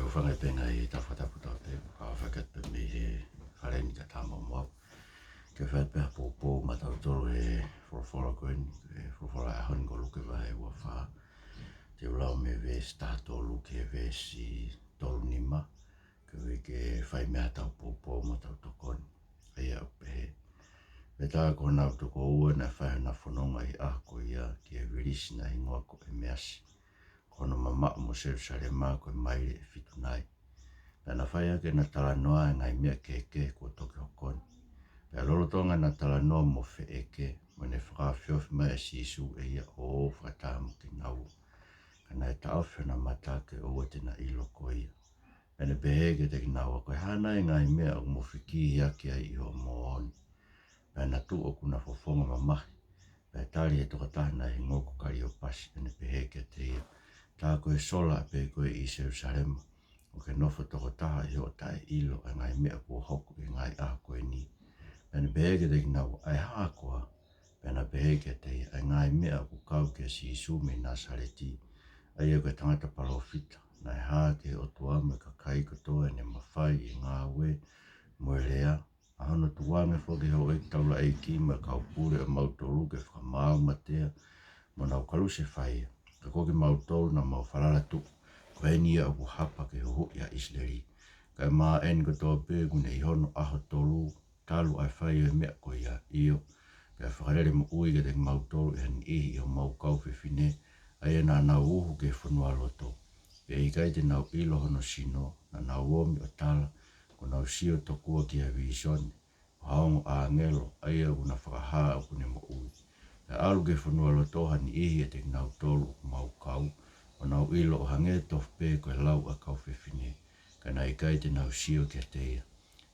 whanga penga I tawhataputa e whakat pe me he whareni ka tama mau. Ke whape po matautoro e whorofora koen, e whorofora e honi ko luke wahe ua wha. Te ulau me ves tato luke ves I tolu nima, ke weke whai mea tau po matautokoni. Ia upehe. Peta ko nau toko ua na whae na whanonga I ako ia ki e virisi na ingoa ko e measi. Kono mama mo Jerusalema ko maire e fitu nai. Pena whaia ke na tala noa e ngai mea keke ko toke hokoni. Pea lolo tonga na tala noa mo fe eke mo ne whakawhiofi mai e sisu e ia o whakataha mo ki nau. Kana e taawhio na mata ke o te na ilo ko ia. Pena behege te ki nau ko e hana e ngai mea o mo whiki ia ki ai iho mo oni. Pena tu o kuna fofonga mamahi. Pea tali e tokataha na he ngoko kari o pasi pena behege te ia. Tā koe sola pe koe I Jerusalema. O ke nofo toko taha I o tae ilo e ngai mea kua hoku I ngai aha koe ni. Pena beheke te kinau ai haa koa. Pena beheke te ai ngai mea ku kau ke si sume Nasareti. Ai e koe tangata palofita. Nai haa ke o tuame ka kai kotoa ne mawhai I ngā we moe lea. Ahono tuame whoke ho e taula e ki ma kau pure o mautoru ke whakamau matea. Mona o kaluse whaia. Ka koke mautolu na mau whalala tu. Ko e nia o hapa ke ho ia Isleri. Ka e maa en ko toa pēku ne ihono aho tolu. Talu ai whai e mea ko ia io. Ka e whakarere mo ui ke te mautolu e hani ihi o mau kauwhiwhine. Ai e nā nau uhu ke whanua loto. Pe I kai te nau ilo hono sino. Na nau omi o tala. Ko nau sio tokua ki a visone. O haongo a ngelo. Ai e una whakahaa o kune mo ui. E alu ke whanua loto hani ihi e te nau tolu mau kau. O nau ilo o hange tof pē koe lau a kau whiwhine. Ka nai kai te nau sio ke te ia.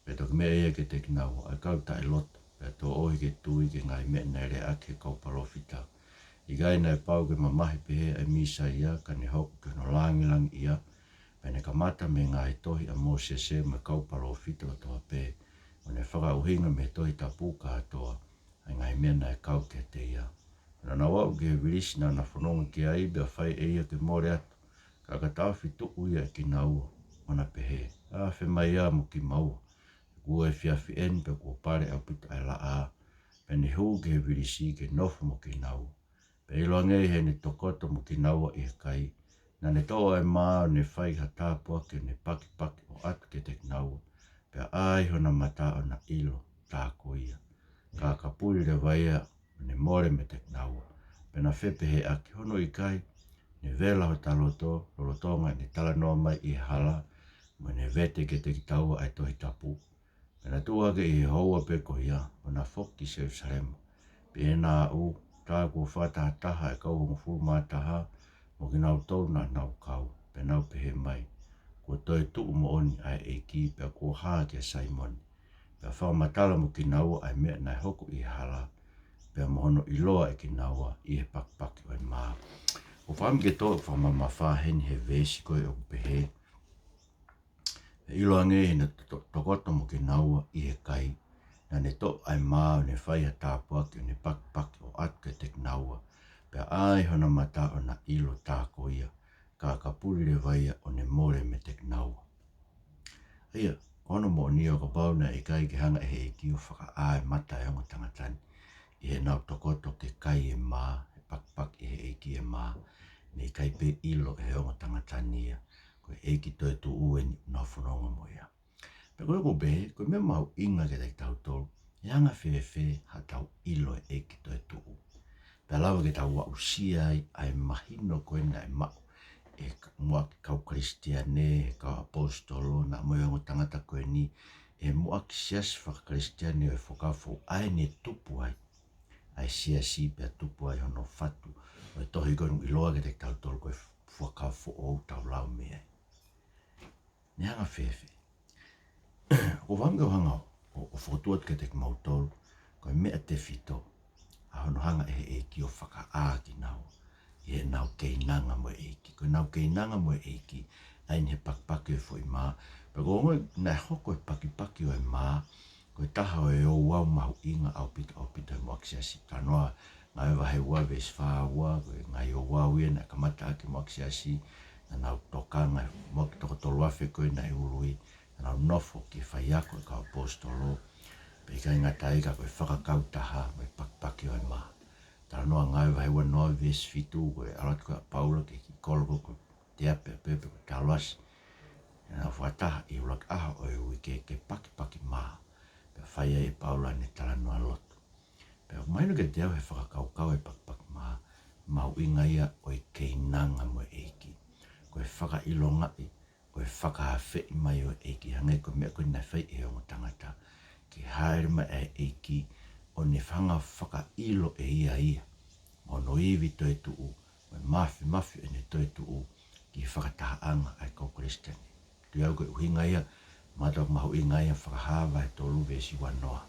Pe toki mea ea ke te nau a kau tae loto. Pe to ohi ke tui ke ngai mea nai re ake kau palofita. I gai nai pau ke mamahi pehe ai misa ia ka ne hoku ke no langilang ia. Pe ne kamata me ngai tohi a Mosese me kau palofita o toa pē. O ne whaka uhinga me tohi tapu ka atoa. Ai ngai mea nai kau ke te ia. Na wau ke virisi na whanonga ki ai bea whai e ia ke more atu. Ka katawhi tuku ia ki na ua. Mana pehe. A whi mai a mo ki maua. Kua e whiawhi en pe kua pare au pita ai la a. Pe ne huu ke virisi ke nofo mo ki na ua. Pe ilo angei he ne tokoto mo ki na ua I kai. Na ne toa e maa ne whai ha tāpua ke ne paki o atu ke te na ua. Pe ai hona mata o na ilo tāko ia. Ka kapuri le vaia ne more me te na ua. Pe na whepehe a ki hono I kai. Ne vela ho taloto, lolotonga ne tala noa mai I hala. Mo ne vete ke te ki taua ai tohi tapu. Pe na tua ke I hoa pe ko ia. O na whoki Jerusalema. Pe e nā u, tā kua whataha taha e kau hongo furu mātaha. Mo ki nau tolu na nau kau. Pe nau pehe mai. Kua toi tuu mo oni ai e ki pe kua haa ke Simon. Pe whakamatala mo ki naua ai mea nai hoku I hala. Pe mohono I loa e ki naua I he pakpaki o e maa. O whaam ke tō whamama whaheni he vesi koe o pehe. Ilo ange he na tokoto mo ki naua I he kai. Na ne tō ai maa o ne whaia tāpuaki o ne pakpaki o atu ke te naua. Pe ai hona mata o na ilo tāko ia. Ka kapuri le vaia o ne more me te naua. Ia, ono mo ni o ka pauna e kai ke hanga e he ki o whaka ai mata e onga tangatani. I he nau tokoto ke kai e maa, he pakpak I he eiki e maa. Ne kai pe ilo e onga tangatani ia. Koe eiki toi tu ueni na whanonga mo ia. Pe koe ko behe, koe mea mau inga ke te tau tolu. E anga whewhe ha tau ilo e eiki toi tu u. Pe lawa ke tau wa usia ai mahino koe na e mau. E mua kau kristiane, kau apostolo, na moe ongo tangata koe ni. E mua ki siasi whaka kristiane e whakafo ai ne tupu ai. Ai siasi pia tupu ai hono fatu. O e tohi koe I loa ke te tau tolu koe whakafo o tau lau mea. Ne hanga whewhe. O wanga o hanga o whakutuat ke te mau tolu. Koe mea te whito. A hono hanga e ki o whaka āki nau. I he nau kei nanga mo eiki. Koe nau kei nanga mo eiki. Ain he pakpaki o fwoi maa. Peko ngoi nai hoko e pakipaki o e maa. Koe taha o e o wau mahu inga au pita mo aksiasi. Tanoa ngai wahe ua ves wha ua. Koe ngai o wau ia na kamata ake mo aksiasi. na nau tokanga mo ki toko tolu afe koe na ului na nau nofo ki whai ako ka apostolo pe ka ingata ika koe whakakautaha mai pakpaki o maa. Tara noa ngai vai ua noa ves fitu koe alat koe Paula ke ki kolgo koe te ape pepe koe taluasi. Na whataha i ulak aha o e ui ke paki maa. Pe whai e Paula ne tala noa lotu. Pe maino ke te au he whakakaukau e pakpaki maa. Mau inga ia o i keinanga mo eiki. Koe whaka ilonga i, koe whaka hawhi mai o eiki. Hangai koe mea koe nai whai e o tangata. Ki haere mai e eiki o ne whanga whaka ilo e ia. Ono iwi toi tuu, mai mafi e ne toi tuu ki whakataha anga ai kau Christian. Tui au koe uhinga ia, matok mahu inga ia whakahawa e tolu vesi wanoa.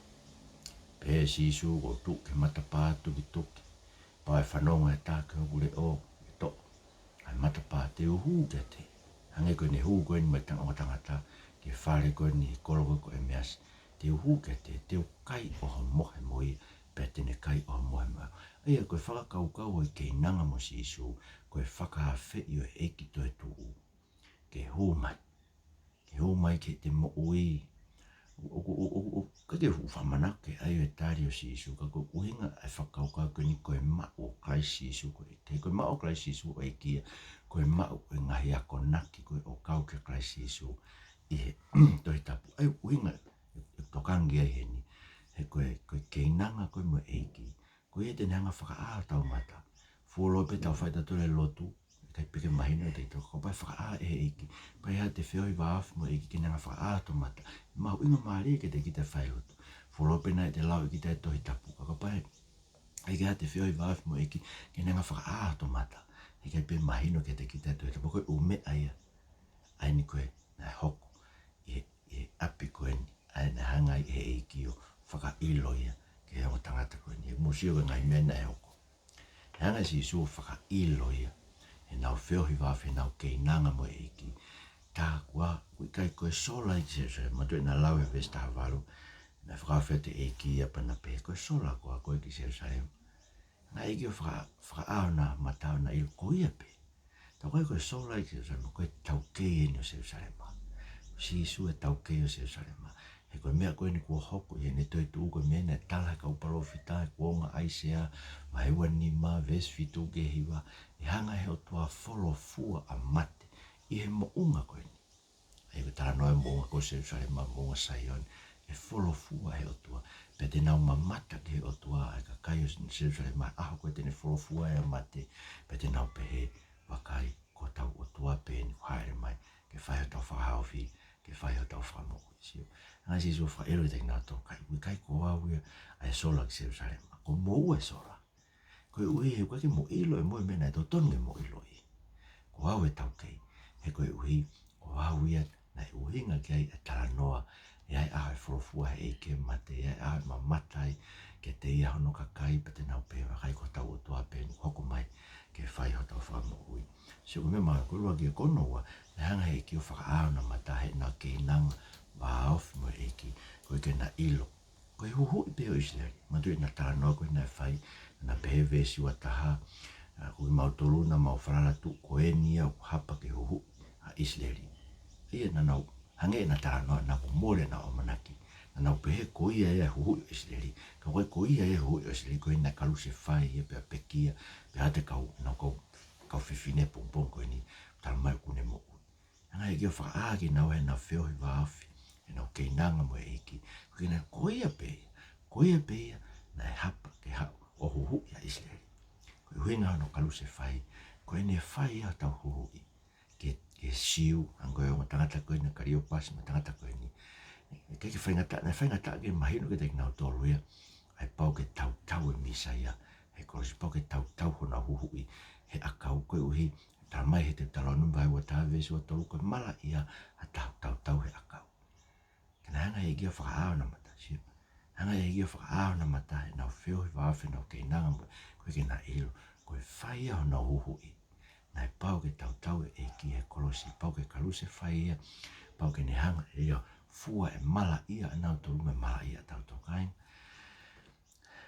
Pe si isu ko tuk ke matapātu ki tuki. Pae whanonga e tā ke hukure o e to. Ai matapā te uhu ke te. Hange koe ne huu koe ni mai tanga o tangata ki whare koe ni koloko koe meas. Te uhu ke te kai o mohe moi pe tene kai o mohe moi. Ia koe whakakaukau o i kei nanga mo si isu, koe whakahawhi i o eiki toi tuu. Ke huu mai ke te mo ui. Ka ke huu whamanake ai o e tari o si isu, ka koe uhinga ai whakaukau koe ni koe mao kai si isu koe. Te koe mao kai si isu o e kia, koe mao koe ngahi ako naki koe o kau ke kai si isu. I he toi tapu. Ai uhinga tokangi ai heni. He koe kei nanga koe mo eiki. Ko e tene hanga whaka tau mata. Fuolo pe tau whaita tole lotu. Kai peke mahina te ito. Ko pai whaka e eiki. Pai ha te whioi waafu mo eiki kene hanga whaka tau mata. Mahu inga maari ke te kita whai hotu. Fuolo pe nai te lau i kita e tohi tapu. Ko pai ai ke ha te whioi waafu mo eiki kene hanga whaka tau mata. He kai pe mahino ke te kita e tohi tapu. Koe ume aia. Ai ni koe nai hoko. I api koe ni. Ai na hanga i e eiki o whaka ilo ia. Ke heo tangata koe ni. Musio ka ngai mena e hoko. He hanga si isu whaka ilo ia. He nau whiohi wafi nau kei nanga mo eiki. Tā kua, kui kai koe sola i se. Matu e na lau e vesta havaru. Na whakawhia te eiki ia pana pe. Koe sola kua koe ki se sareu. Nga eiki o whaka ao na matao na ilo koia pe. Tā koe sola i se sareu. Koe tau kei e ni o se sarema. Si isu e tau kei o se sarema. He koe mea koe ni kua hoko i ne toi tuu koe mea ne tala ka uparo whita e kuonga aisea ma hewa ni ma ves fitu ke hiwa e hanga he o tua wholo fua a mate i he mounga koe ni. He koe tala noe mounga koe se usare ma mounga saion e wholo fua he o tua pe te nau mamata ke he o tua e ka kai o se usare ma aho koe tene wholo fua e a mate pe te nau pe he wakai ko tau o tua pe ni haere mai ke whai o tau whahauwhi ke whai o tau whamoku sio. Nga si so wha ero te ngā tō kai. Ui kai ko awia ai sola ki Jerusalema. Ko mou e sola. Koe ui he koe ki mo ilo e moe mena e tō tonu e mo ilo i. Ko au e tau kei. He koe ui ko awia nai uhinga ki ai e tala noa e ai aho e whorofua he eike mate e ai aho e mamatai ke te ia hono ka kai pa te nau pewa kai ko tau o toa pe ni hoko mai ke whai ho tau whamo ui. Sio ko me maa kurua ki e konoa na hanga he ki o whakaao na mata he na kei nanga wa off mo eiki koe ke na ilo. Koe huhu i peo Israeli. Matu e na tala noa koe na whai na pehe vesi wa taha. Koe mautolu na mau wharala tu koe nia hapa ke huhu a Israeli. Ia na nau hange na tala noa na ko mole na o manaki. Na nau pehe koe ia e huhu i Israeli. Ka koe ia e huhu i Israeli koe na kalu se whai ia pea pekia. Pea te kau na kau whiwhine pongpong koe ni. Tala mai kune mo ui. Hanga e kia whakaagi nau he na whiohi wa awhi. E nau kei nanga mo e iki. Koe na koia peia na e hapa ke hau o huhu ia Israeli. Koe huinga no kalu se whai. Koe ne whai ia tau huhu i. Ke siu, angoe o tangata koe na kariopas ma tangata koe ni. Kei ke whaingata ke mahino ke te ngau tolu ia. Ai pau ke tau e misa ia. He korosi pau ke tau hona huhu i. He akau koe uhi. Tā mai he te talonu vai wa tā vesi wa tolu koe mala ia. A tau he akau. Kena hanga e gia whakaao na mata, sio. Hanga e gia whakaao na mata, e nau whiohi waawhi nau kei nanga mo, koe ke na ilo, koe whaia ho nau huhu i. Nai pau ke tau e ki he kolosi, pau ke kaluse whaia, pau ke ne hanga e ia, fua e mala ia, e nau tolu me mala ia tau tokain.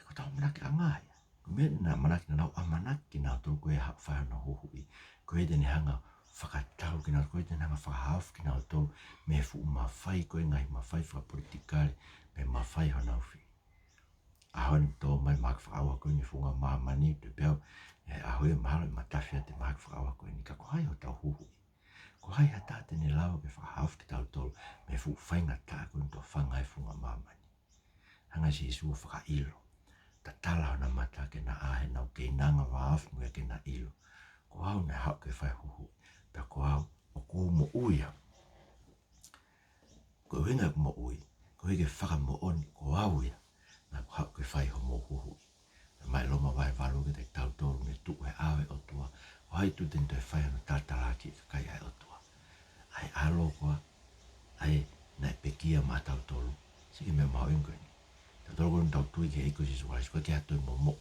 Ko tau manake anga ia. Ko me na manake na nau amanaki nau tolu koe hak whaia nau huhu i. Koe te ne hanga whakatau ki nga koe te nanga whakahawh ki nga o tō me fu mawhai koe ngai mawhai whakapolitikare me mawhai hana uwhi. Ahon tō mai mak whakawa koe ni funga mamani te pēo e ahoe mahalo i matawhia te mak whakawa koe ni ka kohai o tau huhui. Kohai hata tene lawa ke whakahawh ki tau tō me fu whainga tā koe ni tō whangai funga mamani. Hanga si isu whaka ilo. Ta tala hana mata ke na ahe nau ke inanga waaf mua ke na ilo. Ko au na hau ke whai huhui. Pea ko au o ko mo uia. Ko hinga mo ui. Ko hige whaka mo oni ko au ia. Na ko hau ke whai ho mo huhui. Mai loma vai walu ke te tau tōru me tu e awe o tua. O hai tu tento e whai anu tātaraki ka kai ai o tua. Ai alo koa. Ai na e pekia ma tau tōru. Siki me mau ingo ni. Tau tōru kono tau tui ke eiko si suwai. Sikoe ke ato i mo mo.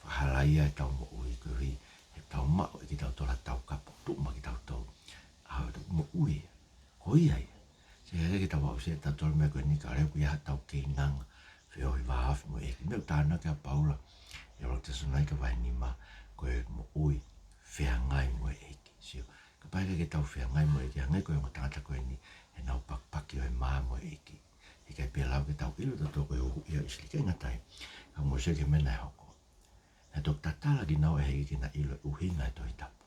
Whahalaia e tau mo ui. Ko hui e tau mao e ki tau tōra tau kapo. Tuk ma ki tau tōru. Aho e tau mo ui. Ko ia ia. Sika ke tau wau se tau tōru me koe ni ka reo ku ia tau ke inanga. Whio hi waafi mo eki. Meu tāna ke a paula. E ora te sunai ka vai ni ma koe mo ui whea ngai mo eki. Sio, ka paika ke tau whea ngai mo eki, hangai koe mo tangata koe ni e nau pakpaki o e maa mo eki. I kai pia lau ke tau ilo tato koe uhu ia isli ke ngatai, ka mo se ke mena e hoko. E tok tatala ki nau e hegi ki na ilo uhinga e toi tapu.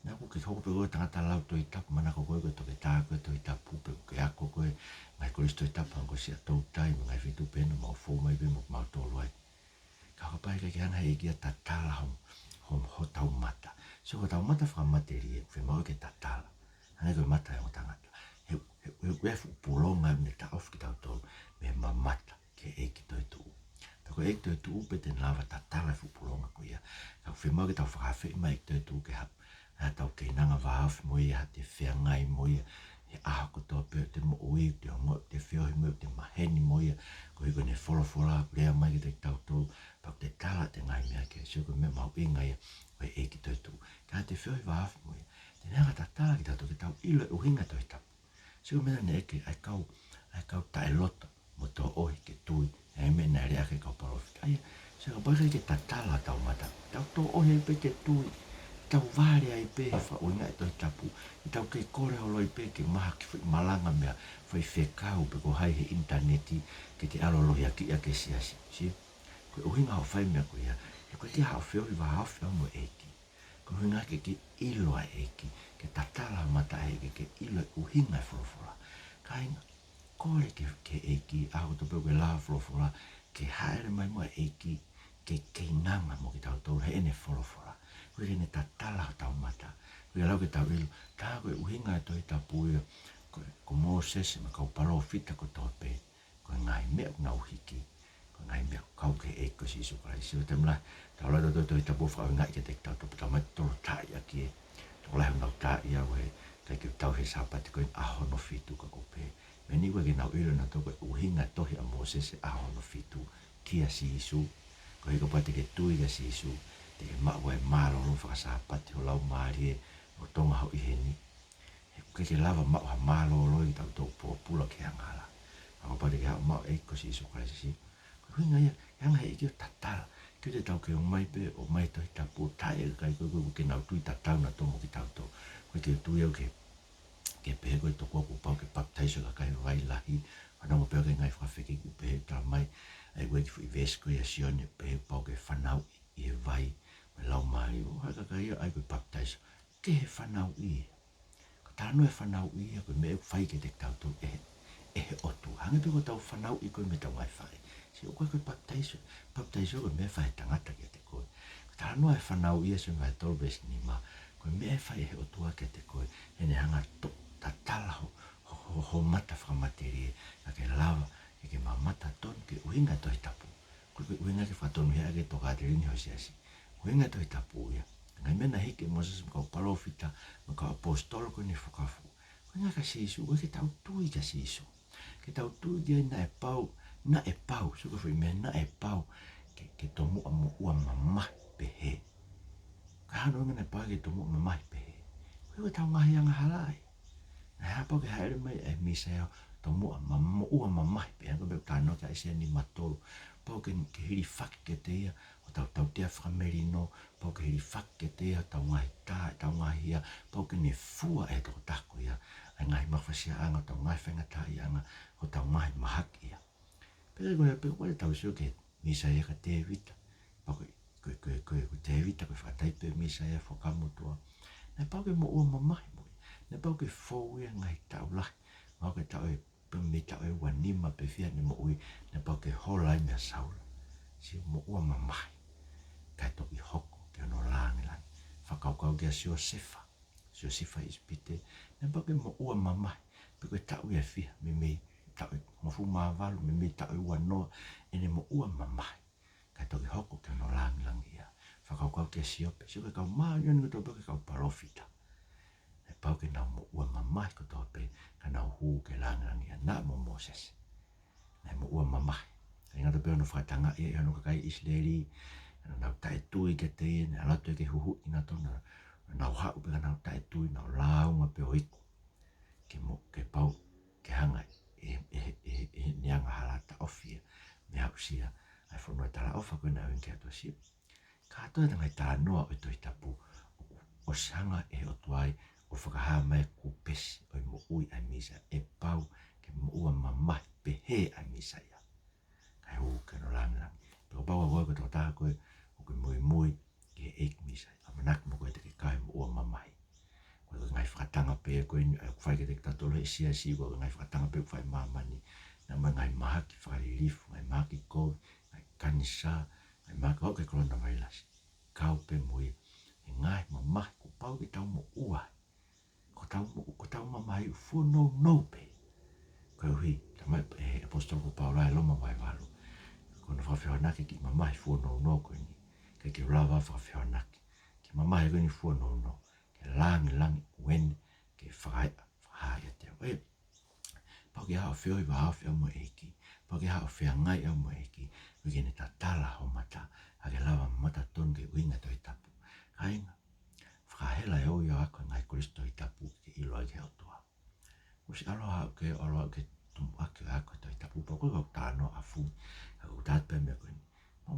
Nā ku ke hoko pe koe tangata lau toi tapu, mana ko koe koe toke tā koe toi tapu, pe ke ako koe, ngai koe toi tapu, hanko si a tau tai, ngai fitu pena, mau fō mai pe mo mau tōlu ai. Ka pai ka ki ana e kia tatala ho tau mata. So ho tau mata whakamate rie, whi mau ke tatala. Hane koe mata e o tangata. He pulonga me ta off ki tau tō me mamata ke e ki toi tuu. Ta koe e ki toi tuu pe te lawa tatala fu pulonga ko ia. Ka whi mau ke tau whakawhi mai ki toi tuu ke hap. Ha tau ke inanga wahawhi mo ia, te whea ngai mo ia. He aha ko tō peo te mo ui, te ongo, te whiohi mo, te maheni mo ia. Ko hiko ne whora rea mai ki te tau tō. Pau te tala te ngai mea ke, sio ko me mau inga ia, koe e ki toi tū. Ka te whioi waafi mo ia, te neanga ta tala ki tau ke tau ilo e uhinga toi tapu. Sio mena ne eke, ai kau tae loto, mo tō ohi ke tui, e mena rea ke kau parofita. Aia, sio ka paika ke ta tala tau mata, tau tō ohi ai pe ke tui, tau vare ai pe he wha uhinga e toi tapu, i tau ke kore holo i pe ke maha ki whi malanga mea, whai whekau pe ko hai he interneti, ke te alolohi a ki a ke siasi, sio? Koe uhinga hao whai mea koe ia, e koe te hao whio i wa hao whio mo eki. Koe uhinga ke iloa eki, ke tatala mata eki, ke ilo uhinga e whorofora. Ka inga, kore ke eki, aho to peo ke laha whorofora, ke haere mai mua eki, ke inanga mo ki tau tau, he ene whorofora. Koe kene tatala ho tau mata. Koe lau ke tau ilo, ka koe uhinga e toi tapu ia, koe ko Moses ma kau palo fita ko tope, koe ngai mea ngau hiki. Ngai mea kau ke e ko si su kai si te mla ta la do to ta po fa ngai ke te ta to ta mai to ta ya ki to la no ta ya we ka ke tau he sa pa te ko a ho no fitu ka ko pe me ni we ke na ilo na to ko u hinga to he a Moses a ho no fitu ki a si su ko ko pa te ke tu i si su te ma we ma lo no fa sa pa te o la ma ri o to ma ho i he ni ke lava ma lo lo i ta to po pula ke angala ko pa te ke ma e ko si su kai si Huinga ia, hanga hei ki o tatala. Ki te tau ke o mai pe, o mai toi tapu, tae e kai koe koe ke nau tui tatau na tomo ki tau tō. Koe ke tui au ke pehe koe toko ku pau ke baptaiso ka kai vai lahi. Whanau peo ke ngai whawheke ki pehe tā mai. Ai koe ki whi vesko ia sione pehe pau ke whanau i e vai. Me lau mai, o haka kai ia, ai koe baptaiso. Ke he whanau i e. Ka tāno e whanau i e, koe me e whai ke te tau tō e he otu. Hange pe ko tau whanau i koe me tau ngai whai. Si o koe koe baptaiso koe mea whae tangata ke te koe. Ta anua e whanau ia se mai tolbes ni ma, koe mea whae he o tua ke te koe, he ne hanga to, ta tala ho mata whakamaterie, ka ke lava, ke mamata ton, ke uhinga toi tapu. Koe koe uhinga ke whatonu hea ke toka te rini ho siasi. Uhinga toi tapu ia. Ngai mena hike Moses mkau palofita, mkau apostolo koe ni whakafu. Koe nga ka sisu, koe ke tau tui ka sisu. Ke tau tui kia na e pau, na e pau, suka whi mea na e pau, ke tomu a mo ua mamahi pehe. Ka hano inga na pau ke tomu a mamahi pehe. Koe koe tau ngahi anga halai. Ha po ke haere mai e misa ya to mo ma ua mama pe ko be tano ka ese ni matolo po ke hiri fak ke te ia o tau te merino po ke hiri fak ke te ia tau ngai ia po ke ne fua e to tako ia ai ngai mafasia anga tau ngai whenga tai anga o tau ngai mahak ia pe ko tau sio ke misa ia ka te vita po ko te vita ko whakatai pe misa ia whakamutua na po ke mo ua mama na pau ke fou ia ngai tau lahi mau ke tau e me tau e wanima pe fia ni mo ui na pau ke hola i mea saula si mo ua mamai kai to i hoko ke ono langi langi whakaukau ke si o sefa ispite na pau ke mo ua mamai pe koe tau ia fia me me tau e ngofu maavalu me me tau e wanoa ene mo ua mamai kai to i hoko ke ono langi langi ia whakaukau ke si ope si koe kau maa yoni koe tau pe kau parofita pau ke nau mo ua mamai ko tope ka nau hu ke langang ia na mo Moses na mo ua mamai ka inga tope ono whakatanga ia ano kakai Israeli nau tae tui ke te na alato ke huhu ina tona nau hau pe ka nau tae tui nau launga pe o iku ke pau ke hanga e nianga halata ofia me hau sia ai whanua tala ofa koe na winke ato sia ka atoe na ngai tala noa o toi tapu o sanga e o tuai o whakaha mai ku pesi o i mo ui ai misa e pau ke mo ua mamai pe he ai misa ia. Kai hu ke no langa. Pe o pau a koe ko tō tā koe o ke mui ke eik misa. A manak mo koe te ke kai mo ua mamai. Koe ko ngai whakatanga pe koe ni ai kwhai ke te tatolo e sia si koe ngai whakatanga pe kwhai mamani. Na mai ngai mahaki whakaririfu, ngai mahaki koe, ngai kanisa, ngai mahaki hoke korona vailasi. Kau pe mui. E ngai mamai ku pau ke tau mo ua. Ko tau mamai fu no pe ko hui tamai apostol ko Paula lo mamai valu ko no fa na ki mamai fu no ko ni ke lava fa na ki mamai ko ni fu no ke lang wen ke fa ya te we pa ke ha fe va ha mo eki pa ke ha fe ngai mo eki we ke ni tatala ho mata a ke lava mata ton ke winga to itapu kainga hela e o ia ako ngai Kristo i tapu ke ilo ai ke autua. Usi aloha ke tumu ake ako to i tapu pa koe kau tāno a fu. Ka kau tātu pe mea koe ni.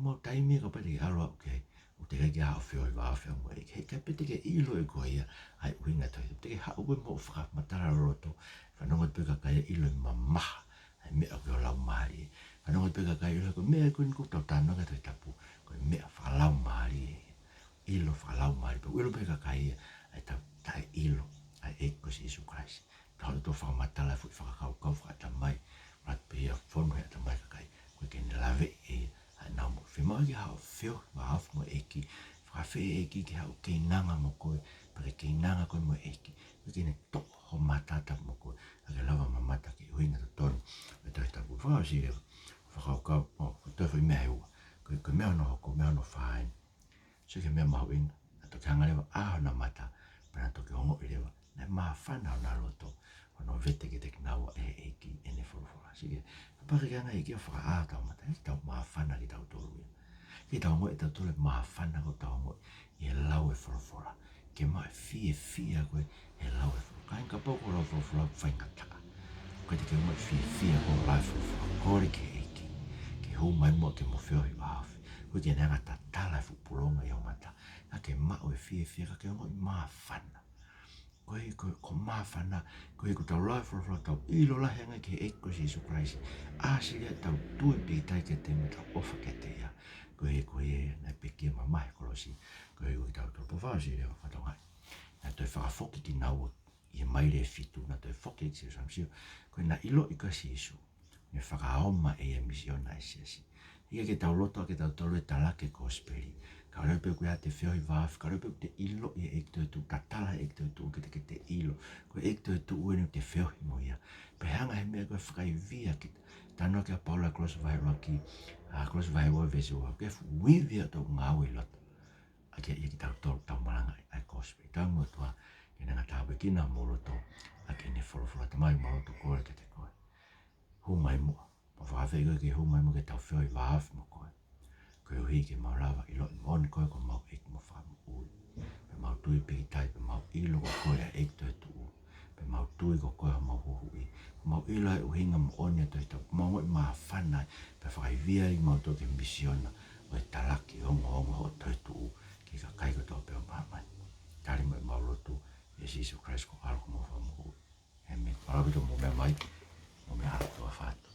Mau taimi ka pete ke aloha ke u te kei hao whio i waa whio mo e. Ka pete ke ilo i koe ia ai uinga to i tapu. Te ke hao koe mo whaka matara roto. Whanonga te peka kai ilo i mamaha. Ai mea koe o lau mahari. Whanonga te peka kai ilo i koe mea koe ni kutau tāno ka to i tapu. Koe mea whakalau mahari e. Ilo whakalau mahari, pa uelo peka kai ai tau tae ilo ai e kosi Isu Christ. Tau to whakamatala fui whakakau whakatamai, rat pia whonu hea tamai kakai, koe kene lawe e ai nau mo. Whimau ki hao whio, ma hafu mo eki, whakawhi eki ki hao keinanga mo koe, pa ke keinanga koe mo eki, koe kene toko ho matata mo koe, a ke lawa mamata ki huinga to tonu, me toi tapu whakau si rewa, whakakau, koe toi whi mea heua, koe mea no hoko, mea no whaen, so ke mea mahu inga, na toke hanga lewa aho na mata, pa na toke hongo i lewa, na maa whana o na loto, no vete ke te kinawa e eki e ne whorofora. Sige, pake ke anga e kia whaka ātau mata, e tau maa whana ki tau tolu ia. Ki tau ngoi e tau tole maa whana ko tau ngoi, i e lau e whorofora. Ke maa fia koe e lau e whorofora. Kain ka poko lau whorofora whaingataka. Koe te ke ngoi fia ko lau whorofora. Kore ke eki, ke hou mai mua ke mo whiohi wahafi. Koe ke nanga ta tala e whupulonga i au mata. Ka ke maa o e fia ka ke ngoi maa whana. Koe ko mawhana, koe ko tau lai whorofora tau ilo lahi anga ke eko si Isu Christ. Āsiria tau tui pitai ke te me tau ofa ke te ia. Koe na pekia mamahe kolosi. Koe tau tau powhasi rea whatongai. Na toi whakafoki ki naua i e maire e fitu. Na toi foki ki siu samsio. Koe na ilo i ka si Isu. Me whakaoma e misiona e siasi. Ia ke tau loto ke tau tolu e talake kosperi. Ka reo pe koe a te whio i wāwhi, ka reo pe te ilo i e ekto e tu, ka tala e ekto e tu, ke te ilo. Koe ekto e tu uenu te whio i mo ia. Pe hanga he mea koe whakai via ki tano ke a Paula Kloss vai roki, Kloss vai ua vesi ua, ke wivia tau ngau i loto. A ke ia ki tau tolu tau maranga ai kosperi. Tau mua tua, ke nanga tāpe kina mo loto, a ke ne whorofora tamai mo loto kore ke te koe. Hu mai mua, pa whawhi koe ke hu mai mua ke tau whio i wāwhi mo koe. Koe hui ke mau lawa i loi moni koe ko mau ek mo whamu ui. Pe mau tui piki tai pe mau ilo ko koe a ek toi tu u. Pe pe mau tui ko koe mau hui. Mau ila e uhinga mo onia to ita mau e maa whanai pe whakai via i mau toke misiona o e talaki hongo hongo ho toi tu ki ka kai ko tau pe o mahamani. Tari mo e mau lotu e Jesus Christ ko alko mo whamu hui. Amen. Marabito mo mea mai, mo mea hatu a whatu.